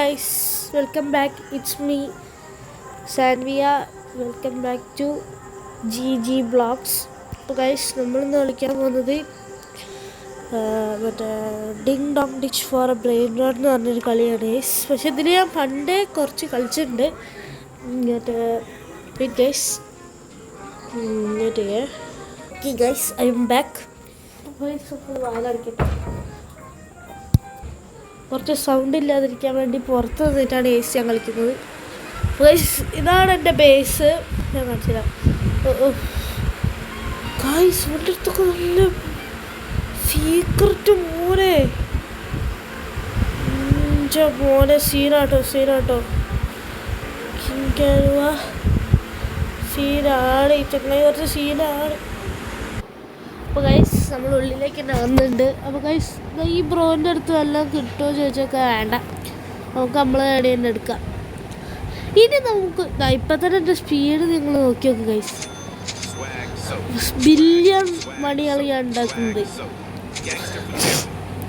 Guys, welcome back. It's me, Sanvia. Welcome back to GG Vlogs. അപ്പോൾ guys നമ്മളിന്ന് കളിക്കാൻ പോകുന്നത് മറ്റേ ding dong ditch for a brain rot എന്ന് പറഞ്ഞൊരു കളിയാണ് ഗൈസ്. പക്ഷെ ഇതിൽ ഞാൻ പണ്ടേ കുറച്ച് കളിച്ചിട്ടുണ്ട്. Guys guys I am back. വാലടിക്കട്ടെ, കുറച്ച് സൗണ്ട് ഇല്ലാതിരിക്കാൻ വേണ്ടി പുറത്ത് നിന്നിട്ടാണ് എ സി ഞാൻ കളിക്കുന്നത്. ഇതാണ് എൻ്റെ ബേസ്. ഞാൻ കാണിച്ചില്ല. ഗൈസ് ഇവിടെ അടുത്തൊക്കെ നല്ല സീക്രട്ട് മോനെ സീനാട്ടോ സീനാണ് ഈ ചങ്ങായി, കുറച്ച് സീനാണ്. അപ്പോൾ ഗൈസ് നമ്മൾ ഉള്ളിലേക്ക് തന്നെ വന്നിട്ടുണ്ട്. അപ്പോൾ ഗൈസ് ഈ ബ്രോൻ്റെ അടുത്ത് വല്ലതും കിട്ടുമോ ചോദിച്ചൊക്കെ വേണ്ട, നമുക്ക് നമ്മളെ കടി തന്നെ എടുക്കാം. ഇനി നമുക്ക് ഇപ്പം തന്നെ എൻ്റെ സ്പീഡ് നിങ്ങൾ നോക്കി നോക്ക് ഗൈസ്. ബില്യൺ മണികൾ ഞാൻ ഉണ്ടാക്കുന്നത്.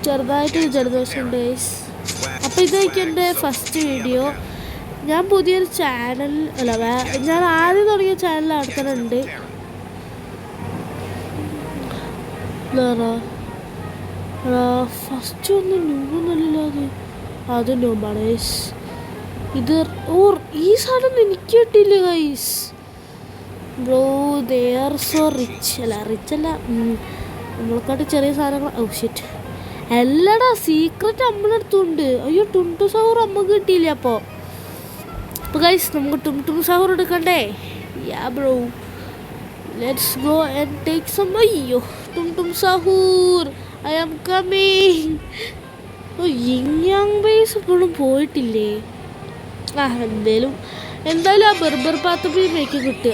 ചെറുതായിട്ട് ജലദോഷമുണ്ട് ഗൈസ്. അപ്പോൾ ഇതായിരിക്കും എൻ്റെ ഫസ്റ്റ് വീഡിയോ. ഞാൻ പുതിയൊരു ചാനൽ ഞാൻ ആദ്യം തുടങ്ങിയ ചാനൽ അവിടെ തന്നെ ഉണ്ട്. ഫസ്റ്റ് ഒന്നും ന്യൂന്നല്ലോ, അത് ന്യൂബാണ് ഗൈസ്. ഇത് ഈ സാധനം എനിക്ക് കിട്ടിയില്ല guys. Bro they are so rich അല്ല നമ്മളെക്കാട്ട് ചെറിയ സാധനങ്ങൾ. ഓ ഷിറ്റ്, എല്ലാടാ സീക്രറ്റ് നമ്മളെടുത്തുണ്ട്. അയ്യോ ടുംടു സൗർ നമുക്ക് കിട്ടിയില്ല. അപ്പോൾ ഗൈസ് നമുക്ക് ടുംടു സൗർ എടുക്കണ്ടേ? Yeah bro, let's go and take some. അയ്യോ ടുംടു സഹൂർ, ഐ ആം കമ്മിങ്. ഓ യിങ് ബേസ് ഇപ്പോഴും പോയിട്ടില്ലേ? എന്തായാലും ആ ബർബർ പാത്തപ്പി മേക്ക് കിട്ടുക.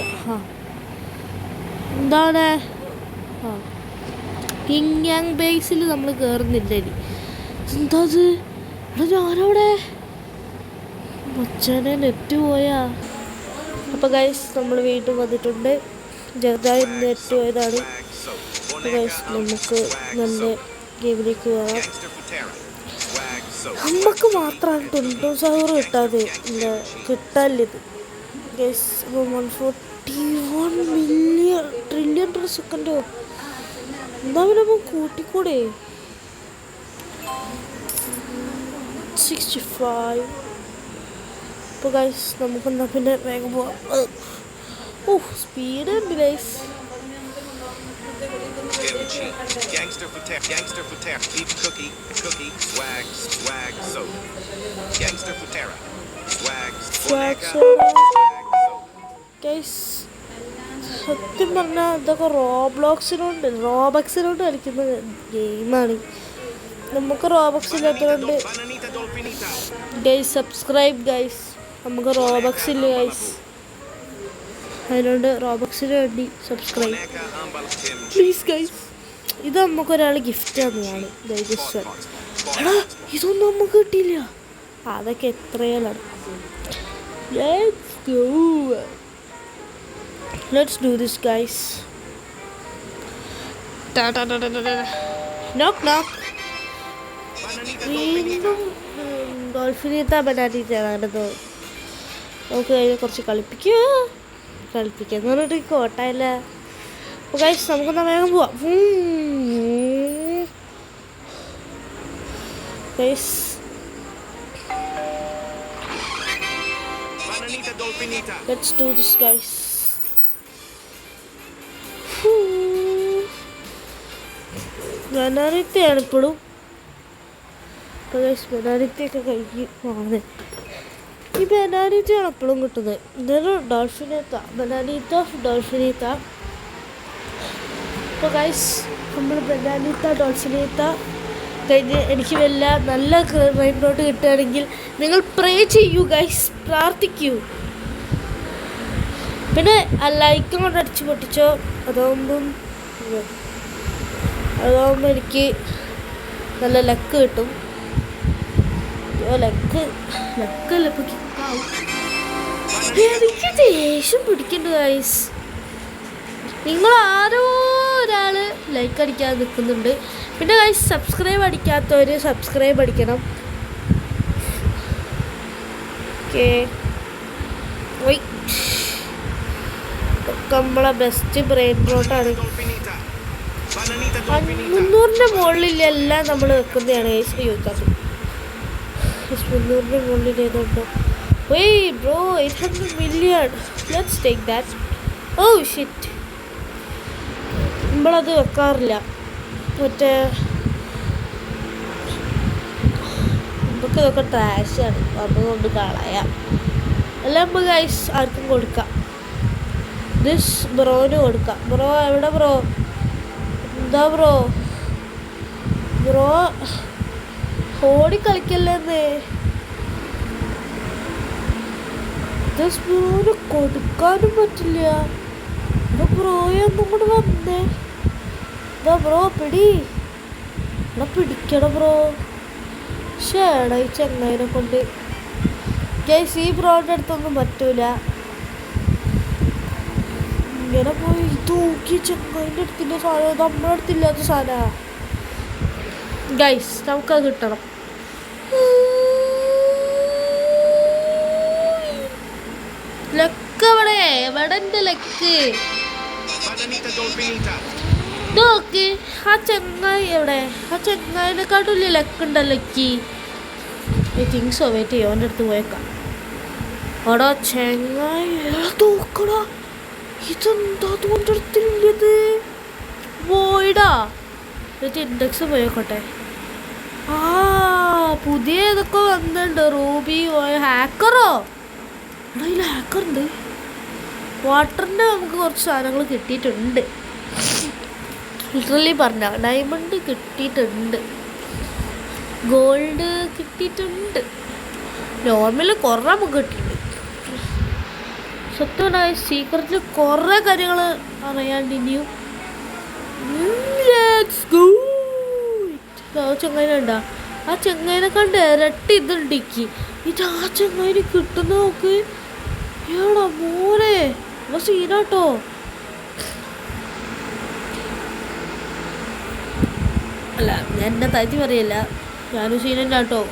എന്താണ് യിങ് ബേസിൽ നമ്മൾ കയറുന്നില്ല. ഇനി എന്താ അത്? ഞാനവിടെ മച്ചാനെ നെറ്റ് പോയാ. അപ്പോൾ ഗൈസ് നമ്മൾ വീണ്ടും വന്നിട്ടുണ്ട്. ചെറുതായി നെറ്റ് പോയതാണ്. ഗൈസ് നമുക്ക് നല്ല ഗെയിമിലേക്ക് കയറാം. നമുക്ക് മാത്രമാണ് ടുംടു സൗർ കിട്ടാതെ കിട്ടാനില്ലത് ഗൈസ്. 141 മില്യൺ ട്രില്യൺ സെക്കൻഡോ എന്താ പിന്നെ കൂട്ടിക്കൂടെ? 65. അപ്പോൾ ഗൈസ് നമുക്കെന്താ പിന്നെ വേഗം പോവാം. സ്പീഡ് ഉണ്ട് guys. Gangster for terror, beef cookie, swag, soap. Gangster for terror, swag, guys. സത്യം പറഞ്ഞാൽ ഇതൊക്കെ റോബക്സിനോണ്ട് കളിക്കുന്ന ഗെയിമാണ്. നമുക്ക് റോബക്സ് ഇല്ലാത്തതുകൊണ്ട് ഗൈസ് സബ്സ്ക്രൈബ് ഗൈസ്. നമുക്ക് റോബക്സ് ഇല്ല ഗൈസ്, അതിനോണ്ട് റോബക്സിന് വേണ്ടി സബ്സ്ക്രൈബ് പ്ലീസ് ഗൈസ്. ഇത് നമുക്കൊരാൾ ഗിഫ്റ്റ് തന്നെയാണ്. എടാ ഇതൊന്നും നമുക്ക് കിട്ടിയില്ല. അതൊക്കെ എത്രയാണ്. Let's do this guys. വീണ്ടും ഡോൾഫിനീത്ത ബനാനീറ്റാണോ? നമുക്ക് അതിനെ കുറച്ച് കളിപ്പിക്കാന്ന് പറഞ്ഞിട്ട് കോട്ടയല്ല. അപ്പോൾ ഗൈസ് നമുക്കൊന്നാ വേഗം പോവാം. Guys let's do this guys. ബനാനീത്തയാണ് ഇപ്പോഴും. അപ്പോൾ ഗൈസ് ബനാനീത്തയൊക്കെ കഴിക്കും. ഈ ബനാനീത്തയാണ് എപ്പോഴും കിട്ടുന്നത്. ഇതൊരു ഡോൾഫിനീത്ത. അപ്പോൾ ഗൈസ് നമ്മൾ ഡോൾഫിനീത്ത കഴിഞ്ഞ് എനിക്ക് നല്ല റെയിൻബോട്ട് കിട്ടുകയാണെങ്കിൽ നിങ്ങൾ പ്രേ ചെയ്യൂ ഗൈസ്, പ്രാർത്ഥിക്കൂ. പിന്നെ ആ ലൈക്കും കൊണ്ട് അടിച്ച് പൊട്ടിച്ചോ. അതാകുമ്പോൾ എനിക്ക് നല്ല ലക്ക് കിട്ടും. ലക്കല്ല ഇപ്പൊ കിക്കാവും. എനിക്ക് ദേഷ്യം പിടിക്കണ്ട ഗൈസ്. നിങ്ങൾ ആരോ ഒരാൾ ലൈക്ക് അടിക്കാതെ നിൽക്കുന്നുണ്ട്. പിന്നെ ഗൈസ് സബ്സ്ക്രൈബ് അടിക്കാത്തവർ സബ്സ്ക്രൈബ് അടിക്കണം. ഓക്കെ നമ്മളെ ബെസ്റ്റ് ബ്രെയിൻ റോട്ടാണ്. Dolfinita. Bananita Dolfinita. 300-ന്റെ മുകളിലെല്ലാം നമ്മൾ വെക്കുന്നതാണ് യൂസ് 300-ന്റെ മുകളിൽ ഏതുണ്ടോ? Bro 800 million. Let's take that. Oh shit, നമ്മളത് വെക്കാറില്ല. മറ്റേ നമുക്ക് ഇതൊക്കെ ട്രാഷാണ്, അതുകൊണ്ട് കളയാം. എല്ലാം നമുക്ക് ഗൈസ് ആർക്കും കൊടുക്കാം. ദിസ് ബ്രോന് കൊടുക്കാം. ബ്രോ എവിടെ ബ്രോ? എന്താ ബ്രോ ഓടി കളിക്കല്ലേന്ന്. ദിസ് ബ്രോന് കൊടുക്കാനും പറ്റില്ല. ബ്രോയൊന്നും കൂടെ വന്നേ. എന്താ ബ്രോ പിടി, ഇവിടെ പിടിക്കണം ബ്രോ. ഷേടാ ഈ ചെങ്ങായിനെ കൊണ്ട്. ഗൈസ് ഈ ബ്രോയുടെ അടുത്തൊന്നും പറ്റൂല. ഇങ്ങനെ പോയി തൂക്കി ചെങ്ങായിൻ്റെ അടുത്തിൻ്റെ സാധനം നമ്മുടെ അടുത്തില്ലാത്ത സാധനമാണ്. ഗൈസ് നമുക്കത് കിട്ടണം. ലക്ക് എവിടെ? എവിടെ എൻ്റെ ലക്ക്? Bananita Dolfinita. നോക്ക് ആ ചെങ്ങായി എവിടെ? ആ ചെങ്ങായിനെക്കാട്ടില്ല ലക്ക് ഉണ്ടല്ലോ ലക്കി. തിങ്സോ വെയിറ്റ് ചെയ്യോ, അവൻ്റെ അടുത്ത് പോയേക്കാം. ഓടാ ചെങ്ങായി തൂക്കടാ. ഇതെന്താ തോൻ്റെ അടുത്തില്ലത്? പോയിടാ. എന്നിട്ട് ഇൻഡെക്സ് പോയേക്കോട്ടെ. ആ പുതിയ ഇതൊക്കെ വന്നിട്ടുണ്ട്. റൂബി ഹാക്കറോ? എടാ ഇതിൽ ഹാക്കറുണ്ട്. വാട്ടറിൻ്റെ നമുക്ക് കുറച്ച് സാധനങ്ങൾ കിട്ടിയിട്ടുണ്ട്. ലിറ്ററലി പറഞ്ഞ ഡയമണ്ട് കിട്ടിയിട്ടുണ്ട്, ഗോൾഡ് കിട്ടിയിട്ടുണ്ട്, നോർമൽ കുറേ നമുക്ക് കിട്ടിയിട്ടുണ്ട്. സത്യമായ സീക്രറ്റിൽ കുറേ കാര്യങ്ങൾ അറിയാണ്ട് ഇനിയും. ആ ചെങ്ങായിനുണ്ടാ? ആ ചെങ്ങായിനെ കണ്ട് ഇരട്ടി ഇതുണ്ടിക്ക്. ഇത് ആ ചെങ്ങായിന് കിട്ടുന്ന നോക്ക്. ഏടാ മോനെ അപ്പൊ സീനാട്ടോ. അല്ല ഞാൻ എൻ്റെ താഴ്ത്തി പറയല്ല, ഞാനും സീനന്നെ കേട്ടോ.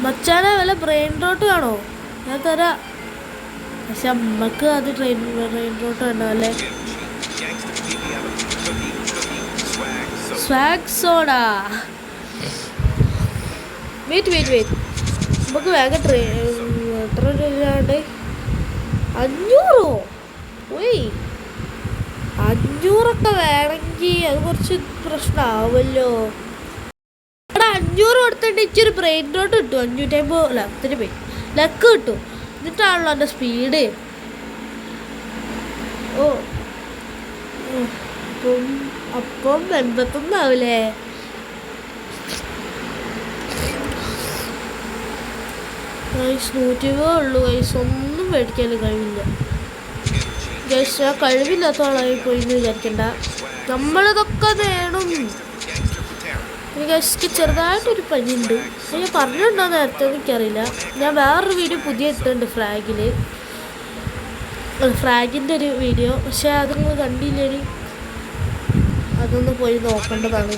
മച്ചാനെ വല്ല ബ്രെയിൻ റോട്ട് കാണോ? ഞാൻ തരാം. പക്ഷെ അമ്മക്ക് അത് ബ്രെയിൻ റോട്ട് വേണ്ട അല്ലേ? Swag soda. വെയിറ്റ് നമുക്ക് വേഗം എത്ര രൂപയാണ്ട്? 500? ഓയ് 500ഒക്കെ വേണമെങ്കിൽ അത് കുറച്ച് പ്രശ്നമാവുമല്ലോ. അവിടെ 500 കൊടുത്തിട്ട് ഇച്ചിരി ബ്രെയിൻ റോട്ട് കിട്ടും. 550 അല്ല ഒത്തിരി പോയി ലക്ക് കിട്ടും. എന്നിട്ടാണല്ലോ എൻ്റെ സ്പീഡ്. ഓ അപ്പം 81 ആവില്ലേ? ഗൈസ് 120 ഉള്ളൂ ഗൈസ്. ഒന്നും മേടിക്കാൻ കഴിവില്ല ഗൈസ്. ആ കഴിവില്ലാത്ത പോയി എന്ന് വിചാരിക്കണ്ട. നമ്മളിതൊക്കെ നേടും. ഗൈസ്ക്ക് ചെറുതായിട്ടൊരു പനിയുണ്ട്. ഞാൻ പറഞ്ഞിട്ടുണ്ടോ നേരത്തെ എനിക്കറിയില്ല. ഞാൻ വേറൊരു വീഡിയോ പുതിയ ഇട്ടുണ്ട് ഫ്രാഗിൻ്റെ ഒരു വീഡിയോ. പക്ഷെ അത് നിങ്ങൾ കണ്ടില്ലേ? അതൊന്ന് പോയി നോക്കേണ്ടതാണ്.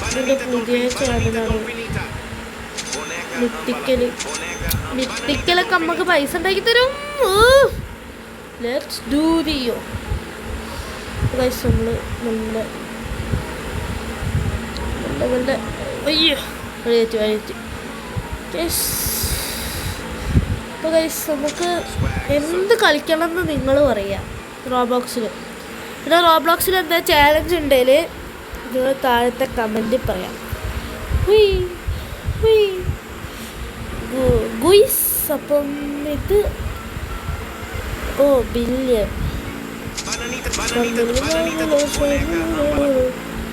ഇതിൻ്റെ പുതിയ ചാനലാണ് മിത്തിക്കലൊക്കെ നമുക്ക് പൈസ ഉണ്ടാക്കി തരും. Let's do video guys. നമ്മളുടെ അയ്യോ അഴിയറ്റി. അപ്പോൾ ഗൈസ് നമുക്ക് എന്ത് കളിക്കണം എന്ന് നിങ്ങൾ പറയാം റോബ്ലോക്സിൽ. പിന്നെ റോബ്ലോക്സിൽ എന്താ ചാലഞ്ച് ഉണ്ടെങ്കിൽ നിങ്ങൾ താഴത്തെ കമൻറ്റിൽ പറയാം. ഗുയ്സ് അപ്പം ഇത് ബില്യൺ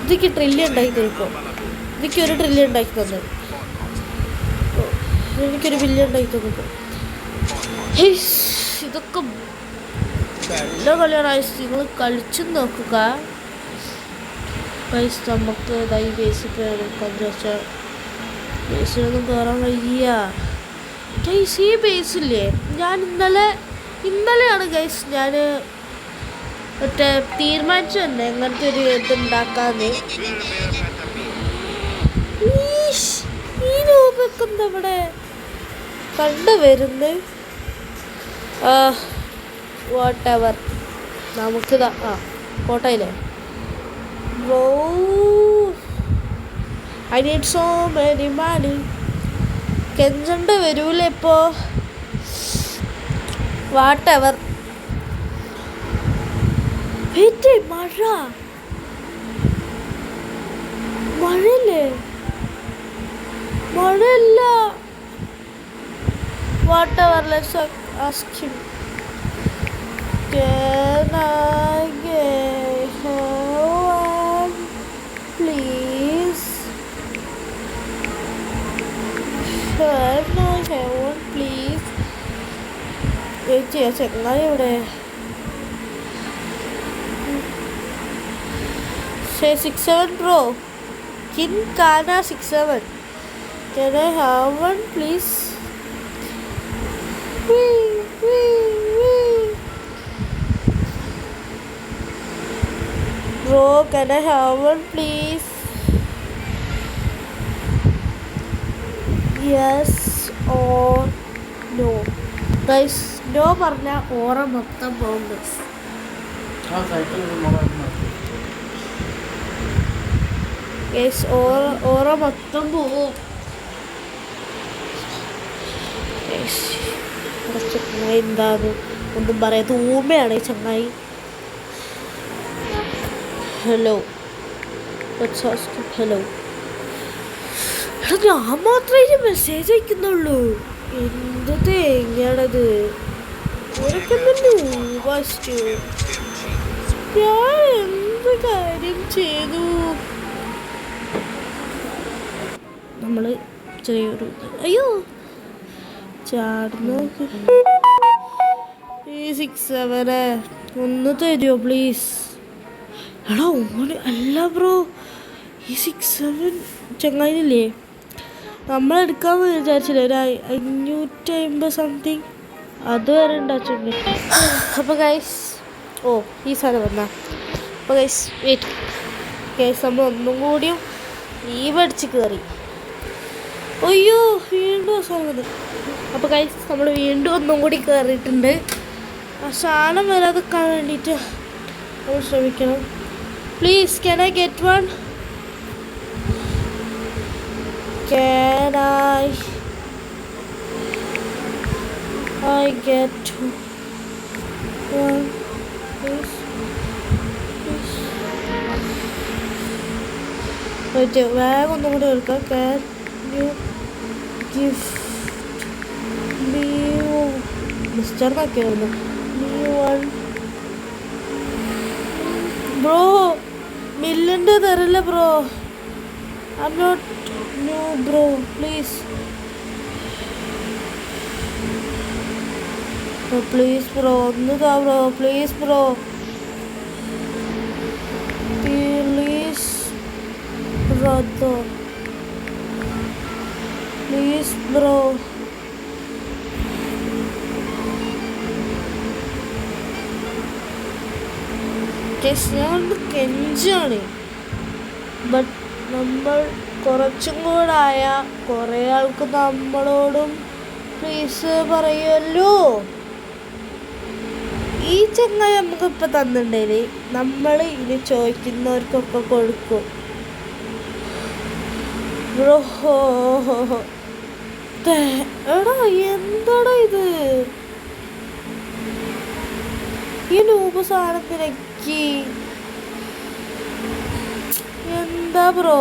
ഇതൊക്കെ ട്രില്യൺ ഉണ്ടാക്കി തരുമ്പോൾ ഇതൊക്കെ ഒരു ട്രില്യൺ ഉണ്ടാക്കി തന്നു. എനിക്കൊരു ബില്യൺ ഉണ്ടാക്കി തന്നു. ഇതൊക്കെ നല്ല കളിയാണ്. നിങ്ങൾ കളിച്ചു നോക്കുക. പൈസ നമുക്ക് ഇതായി ബേസിക്ക് എടുക്കാന്ന് വെച്ചാൽ ബേസിലൊന്നും കയറാൻ വയ്യ ഗൈസ്. ഈ ബേസില്ലേ ഞാൻ ഇന്നലെയാണ് ഗൈസ് ഞാൻ മറ്റേ തീരുമാനിച്ചു തന്നെ എങ്ങനത്തെ ഒരു ഇതുണ്ടാക്കാന്ന്. ഈ രൂപയൊക്കെ എന്താ ഇവിടെ? കണ്ടുവരുന്നു. വാട്ട് എവർ, നമുക്കിതാ കോട്ടയില്ലേ bro. I need so many money. കെഞ്ചണ്ട വരൂല ഇപ്പോ. Whatever. മഴ മഴയല്ലേ? മഴയല്ല. Whatever, let's ask him. Can I get one, please? Can I have one, please? ചെങ്ങായി ഇവിടെ. Say 67 bro. Kinkana 67. Can I have one, please? Bro, can I have one, please? Yes or no? Guys, no പറഞ്ഞ ഓറ മൊത്തം പോകും. Guys, ഓറ മൊത്തം പോകും. ചങ്ങായി എന്താന്ന് ഒന്നും പറയാത്ത ഊമയാണ് ഈ ചങ്ങായി. Hello, hello. ഞാൻ മാത്രമേ മെസ്സേജ് അയക്കുന്നുള്ളൂ. എന്ത് തേങ്ങയാണത്? ഞാൻ എന്ത് കാര്യം ചെയ്തു? നമ്മള് ചെറിയൊരു അയ്യോ ചാടുന്ന ഈ 67 ഒന്ന് തരുമോ പ്ലീസ്? എടാ ഓന് അല്ല ബ്രോ, ഈ 67 ചങ്ങായില്ലേ നമ്മളെടുക്കാൻ വിചാരിച്ചില്ല. ഒരു 550 സംതിങ് അത് വരെ ഉണ്ടാച്ചിട്ടുണ്ട്. അപ്പോൾ ഗൈസ് ഈ സാധനം വന്നാ. അപ്പോൾ ഗൈസ് വെയിറ്റ് ഗൈസ്, നമ്മൾ ഒന്നും കൂടിയും അടിച്ച് കയറി. അയ്യോ വീണ്ടും സാധനം വന്നു. അപ്പോൾ ഗൈസ് നമ്മൾ വീണ്ടും ഒന്നും കൂടി കയറിയിട്ടുണ്ട്. ആ സാധനം വരാതെക്കാൻ വേണ്ടിയിട്ട് നമ്മൾ ശ്രമിക്കണം. Please, can I get one? Can I get one, please? വേഗം ഒന്നും കൂടി എടുക്കാം. Can you give me mister നോക്കിയായിരുന്നു me one? ബ്രോ മില്ലിൻ്റെ തരില്ല bro. I'm not new bro, please. Oh, please bro, ഒന്ന് താ bro, please bro, please bro, please bro. ഞാൻ കെഞ്ചാണ്. ബട്ട് നമ്മൾ കുറച്ചും കൂടായ കുറേ ആൾക്ക് നമ്മളോടും പ്ലീസ് പറയുമല്ലോ. ഈ ചങ്ങായി നമുക്കിപ്പോൾ തന്നിട്ടുണ്ടെങ്കിൽ നമ്മൾ ഇനി ചോദിക്കുന്നവർക്കൊക്കെ കൊടുക്കും. എടാ എന്താടാ ഇത്? ഈ നൂപ് സാധനത്തിനൊക്കെ എന്താ ബ്രോ?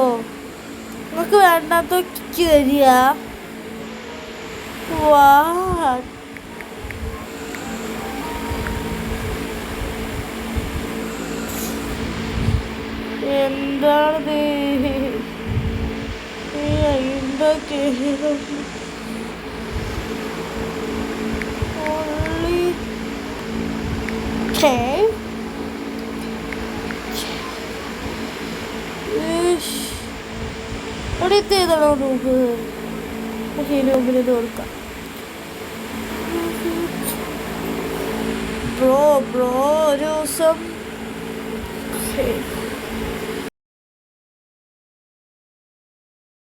നിങ്ങൾക്ക് വേണ്ടാത്തൊക്കെ തരിക. വാ എന്താണത്? എന്തൊക്കെ ഇവിടെ എത്തിയതാണോ നോക്ക്? നോമ്പിന് ഇത് കൊടുക്കാം. ബ്രോ ഒരു ദിവസം